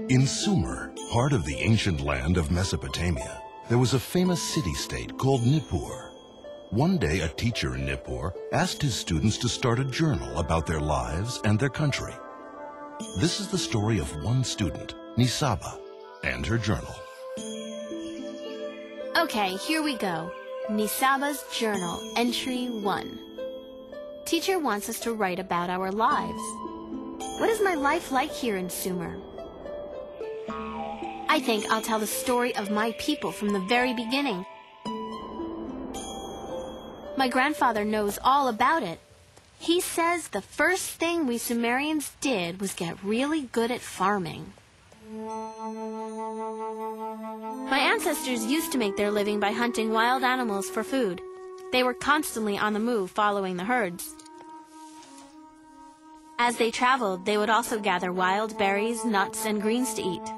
In Sumer, part of the ancient land of Mesopotamia, there was a famous city-state called Nippur. One day, a teacher in Nippur asked his students to start a journal about their lives and their country. This is the story of one student, Nisaba, and her journal. Okay, here we go. Nisaba's Journal, Entry 1. Teacher wants us to write about our lives. What is my life like here in Sumer? I think I'll tell the story of my people from the very beginning. My grandfather knows all about it. He says the first thing we Sumerians did was get really good at farming. My ancestors used to make their living by hunting wild animals for food. They were constantly on the move following the herds. As they traveled, they would also gather wild berries, nuts, and greens to eat.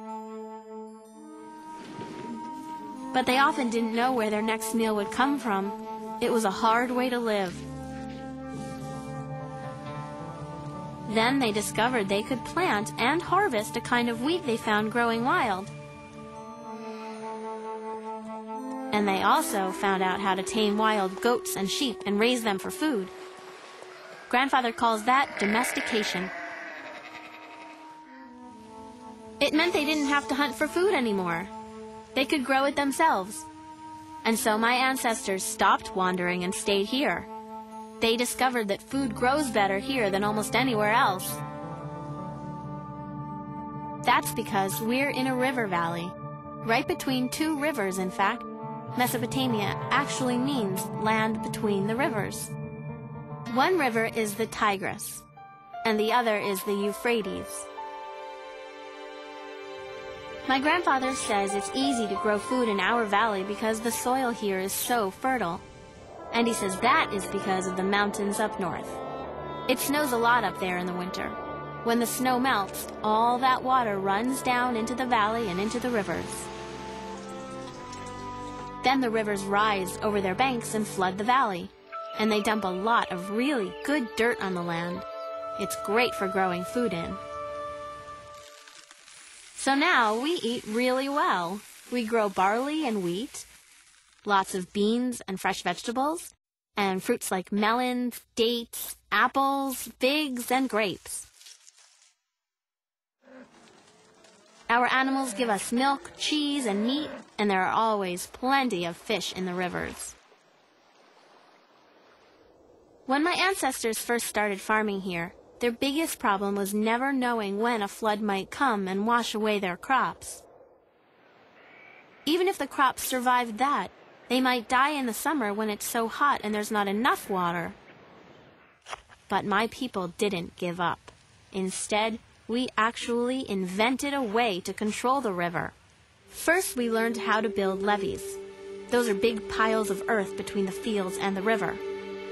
But they often didn't know where their next meal would come from. It was a hard way to live. Then they discovered they could plant and harvest a kind of wheat they found growing wild. And they also found out how to tame wild goats and sheep and raise them for food. Grandfather calls that domestication. It meant they didn't have to hunt for food anymore. They could grow it themselves. And so my ancestors stopped wandering and stayed here. They discovered that food grows better here than almost anywhere else. That's because we're in a river valley, right between two rivers, in fact. Mesopotamia actually means land between the rivers. One river is the Tigris, and the other is the Euphrates. My grandfather says it's easy to grow food in our valley because the soil here is so fertile. And he says that is because of the mountains up north. It snows a lot up there in the winter. When the snow melts, all that water runs down into the valley and into the rivers. Then the rivers rise over their banks and flood the valley. And they dump a lot of really good dirt on the land. It's great for growing food in. So now we eat really well. We grow barley and wheat, lots of beans and fresh vegetables, and fruits like melons, dates, apples, figs, and grapes. Our animals give us milk, cheese, and meat, and there are always plenty of fish in the rivers. When my ancestors first started farming here, their biggest problem was never knowing when a flood might come and wash away their crops. Even if the crops survived that, they might die in the summer when it's so hot and there's not enough water. But my people didn't give up. Instead, we actually invented a way to control the river. First, we learned how to build levees. Those are big piles of earth between the fields and the river.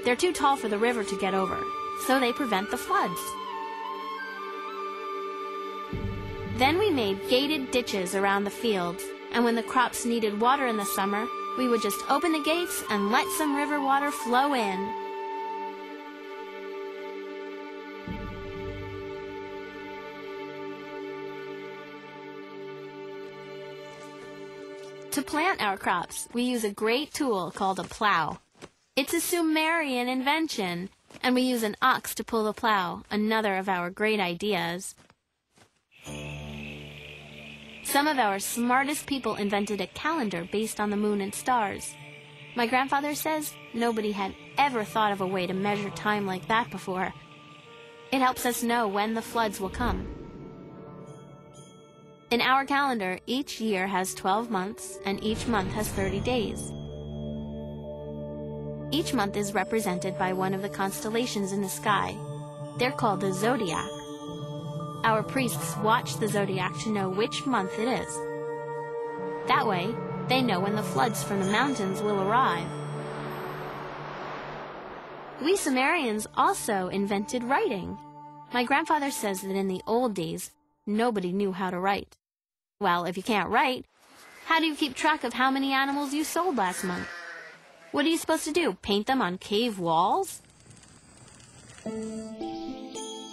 They're too tall for the river to get over, so they prevent the floods. Then we made gated ditches around the fields, and when the crops needed water in the summer, we would just open the gates and let some river water flow in. To plant our crops, we use a great tool called a plow. It's a Sumerian invention, and we use an ox to pull the plow, another of our great ideas. Some of our smartest people invented a calendar based on the moon and stars. My grandfather says nobody had ever thought of a way to measure time like that before. It helps us know when the floods will come. In our calendar, each year has 12 months, and each month has 30 days. Each month is represented by one of the constellations in the sky. They're called the zodiac. Our priests watch the zodiac to know which month it is. That way, they know when the floods from the mountains will arrive. We Sumerians also invented writing. My grandfather says that in the old days, nobody knew how to write. Well, if you can't write, how do you keep track of how many animals you sold last month? What are you supposed to do, paint them on cave walls?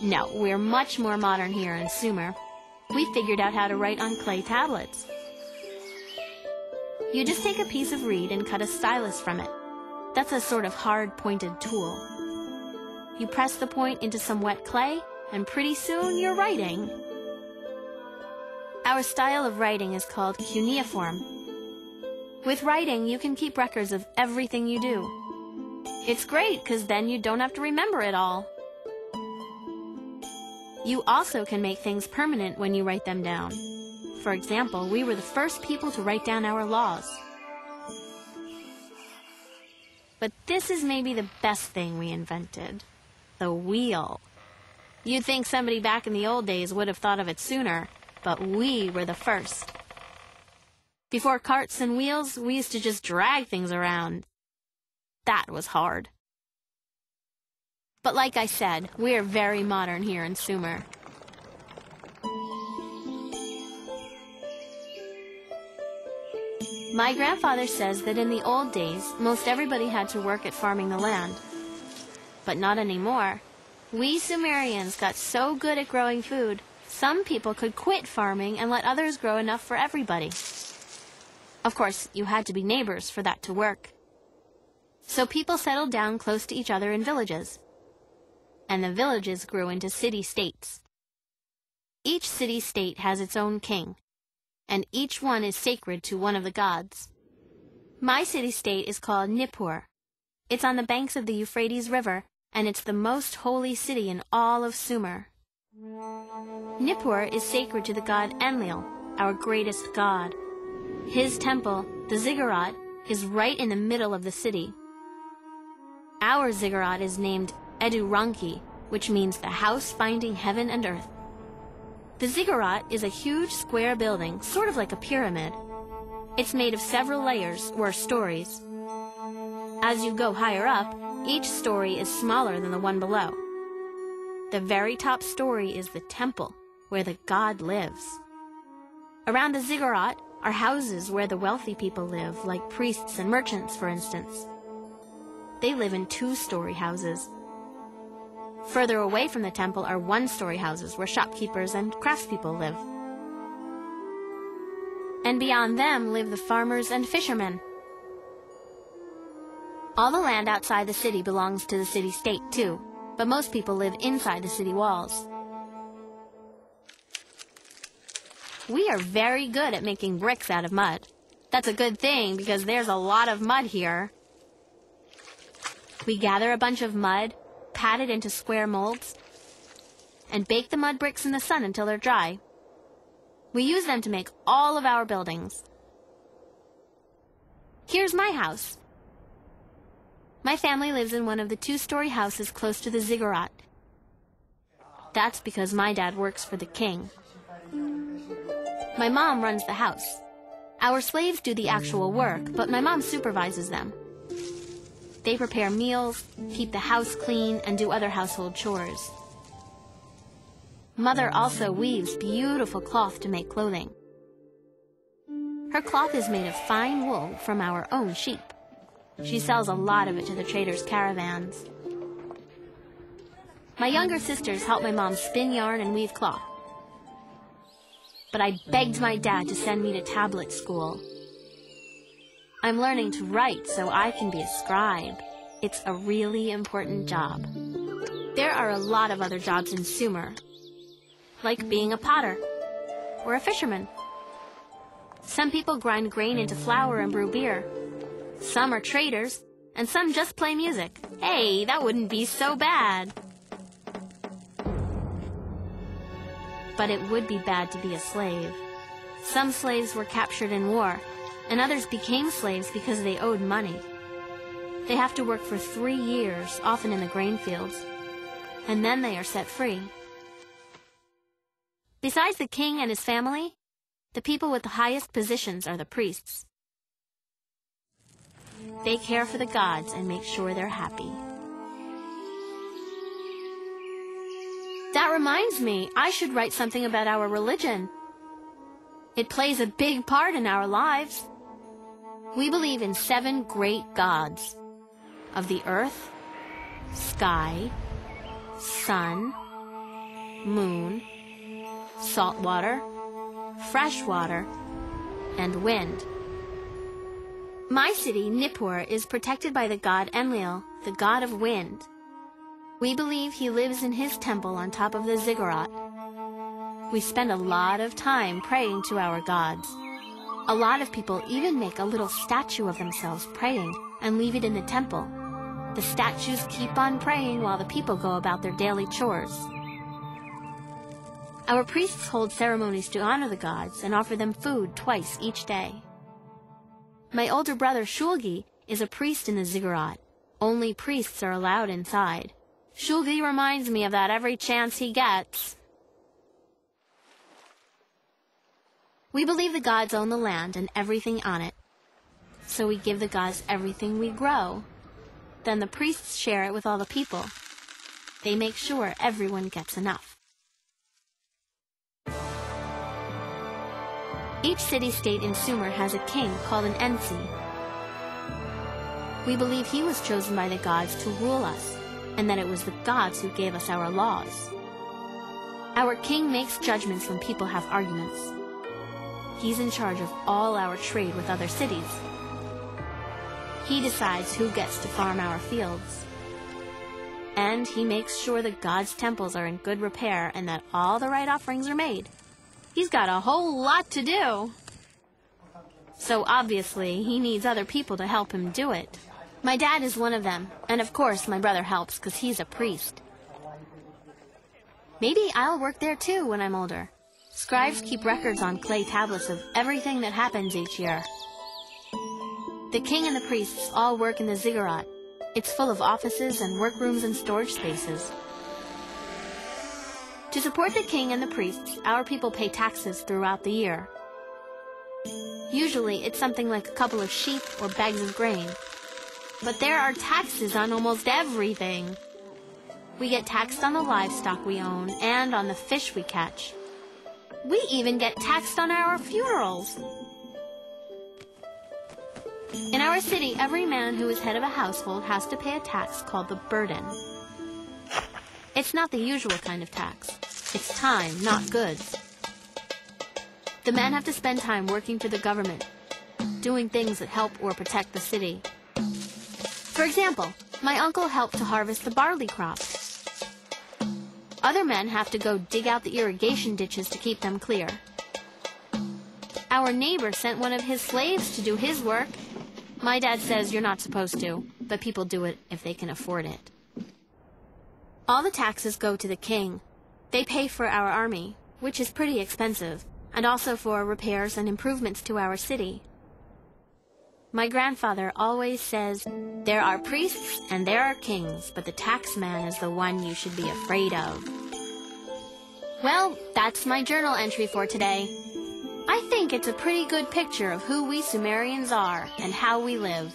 No, we're much more modern here in Sumer. We figured out how to write on clay tablets. You just take a piece of reed and cut a stylus from it. That's a sort of hard-pointed tool. You press the point into some wet clay, and pretty soon you're writing. Our style of writing is called cuneiform. With writing, you can keep records of everything you do. It's great, because then you don't have to remember it all. You also can make things permanent when you write them down. For example, we were the first people to write down our laws. But this is maybe the best thing we invented. The wheel. You'd think somebody back in the old days would have thought of it sooner, but we were the first. Before carts and wheels, we used to just drag things around. That was hard. But like I said, we're very modern here in Sumer. My grandfather says that in the old days, most everybody had to work at farming the land. But not anymore. We Sumerians got so good at growing food, some people could quit farming and let others grow enough for everybody. Of course, you had to be neighbors for that to work. So people settled down close to each other in villages. And the villages grew into city-states. Each city-state has its own king, and each one is sacred to one of the gods. My city-state is called Nippur. It's on the banks of the Euphrates River, and it's the most holy city in all of Sumer. Nippur is sacred to the god Enlil, our greatest god. His temple, the ziggurat, is right in the middle of the city. Our ziggurat is named Eduranki, which means the house finding heaven and earth. The ziggurat is a huge square building, sort of like a pyramid. It's made of several layers, or stories. As you go higher up, each story is smaller than the one below. The very top story is the temple, where the god lives. Around the ziggurat are houses where the wealthy people live, like priests and merchants, for instance. They live in two-story houses. Further away from the temple are one-story houses where shopkeepers and craftspeople live. And beyond them live the farmers and fishermen. All the land outside the city belongs to the city-state, too, but most people live inside the city walls. We are very good at making bricks out of mud. That's a good thing because there's a lot of mud here. We gather a bunch of mud, pat it into square molds, and bake the mud bricks in the sun until they're dry. We use them to make all of our buildings. Here's my house. My family lives in one of the two-story houses close to the ziggurat. That's because my dad works for the king. My mom runs the house. Our slaves do the actual work, but my mom supervises them. They prepare meals, keep the house clean, and do other household chores. Mother also weaves beautiful cloth to make clothing. Her cloth is made of fine wool from our own sheep. She sells a lot of it to the traders' caravans. My younger sisters help my mom spin yarn and weave cloth. But I begged my dad to send me to tablet school. I'm learning to write so I can be a scribe. It's a really important job. There are a lot of other jobs in Sumer, like being a potter or a fisherman. Some people grind grain into flour and brew beer. Some are traders, and some just play music. Hey, that wouldn't be so bad. But it would be bad to be a slave. Some slaves were captured in war, and others became slaves because they owed money. They have to work for 3 years, often in the grain fields, and then they are set free. Besides the king and his family, the people with the highest positions are the priests. They care for the gods and make sure they're happy. That reminds me, I should write something about our religion. It plays a big part in our lives. We believe in 7 great gods of the earth, sky, sun, moon, salt water, fresh water, and wind. My city, Nippur, is protected by the god Enlil, the god of wind. We believe he lives in his temple on top of the ziggurat. We spend a lot of time praying to our gods. A lot of people even make a little statue of themselves praying and leave it in the temple. The statues keep on praying while the people go about their daily chores. Our priests hold ceremonies to honor the gods and offer them food twice each day. My older brother Shulgi is a priest in the ziggurat. Only priests are allowed inside. Shulgi reminds me of that every chance he gets. We believe the gods own the land and everything on it. So we give the gods everything we grow. Then the priests share it with all the people. They make sure everyone gets enough. Each city-state in Sumer has a king called an Ensi. We believe he was chosen by the gods to rule us, and that it was the gods who gave us our laws. Our king makes judgments when people have arguments. He's in charge of all our trade with other cities. He decides who gets to farm our fields. And he makes sure the gods' temples are in good repair and that all the right offerings are made. He's got a whole lot to do. So obviously, he needs other people to help him do it. My dad is one of them, and of course my brother helps because he's a priest. Maybe I'll work there too when I'm older. Scribes keep records on clay tablets of everything that happens each year. The king and the priests all work in the ziggurat. It's full of offices and workrooms and storage spaces. To support the king and the priests, our people pay taxes throughout the year. Usually, it's something like a couple of sheep or bags of grain. But there are taxes on almost everything. We get taxed on the livestock we own and on the fish we catch. We even get taxed on our funerals. In our city, every man who is head of a household has to pay a tax called the burden. It's not the usual kind of tax. It's time, not goods. The men have to spend time working for the government, doing things that help or protect the city. For example, my uncle helped to harvest the barley crop. Other men have to go dig out the irrigation ditches to keep them clear. Our neighbor sent one of his slaves to do his work. My dad says you're not supposed to, but people do it if they can afford it. All the taxes go to the king. They pay for our army, which is pretty expensive, and also for repairs and improvements to our city. My grandfather always says, there are priests and there are kings, but the tax man is the one you should be afraid of. Well, that's my journal entry for today. I think it's a pretty good picture of who we Sumerians are and how we live.